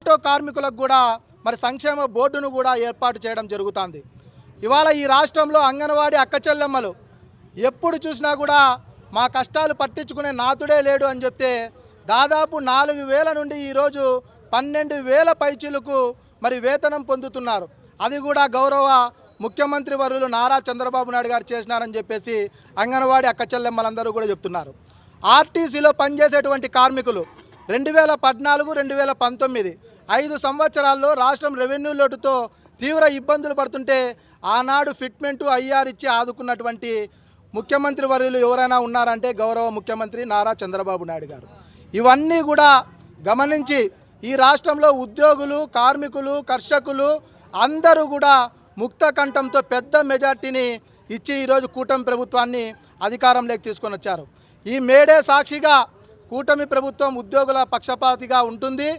Auto కార్మికులకు కూడా మరి సంక్షేమ బోర్డును కూడా ఏర్పాటు చేయడం జరుగుతుంది. ఇవాళ ఈ రాష్ట్రంలో అంగన్వాడీ అక్క చెల్లెమ్మలు ఎప్పుడు చూసినా కూడా మా కష్టాలు పట్టించుకునే నాతుడే లేడు అని చెప్తే దాదాపు 4,000 నుండి ఈరోజు 12,000 పైచీలకు మరి వేతనం పొందుతున్నారు. అది కూడా గౌరవ ముఖ్యమంత్రి వర్యులు నారా చంద్రబాబు నాయుడు గారు చేసినారని చెప్పేసి అంగన్వాడీ అక్క చెల్లెమ్మలందరూ కూడా చెప్తున్నారు. ఆర్టీసీలో పనిచేసేటువంటి కార్మికులు 2014, 2019 5 సంవత్సరాల్లో రాష్ట్రం రెవెన్యూ లోటుతో తీవ్ర ఇబ్బందులు పడుతుంటే ఆనాడు ఫిట్మెంటు ఐఆర్ ఇచ్చి ఆదుకున్నటువంటి ముఖ్యమంత్రి వర్యులు ఎవరైనా ఉన్నారంటే గౌరవ ముఖ్యమంత్రి నారా చంద్రబాబు నాయుడు గారు. ఇవన్నీ కూడా గమనించి ఈ రాష్ట్రంలో ఉద్యోగులు, కార్మికులు, కర్షకులు అందరూ కూడా ముక్త కంఠంతో పెద్ద మెజార్టీని ఇచ్చి ఈరోజు కూటమి ప్రభుత్వాన్ని అధికారంలోకి తీసుకొని వచ్చారు. ఈ మేడే సాక్షిగా కూటమి ప్రభుత్వం ఉద్యోగుల పక్షపాతిగా ఉంటుంది.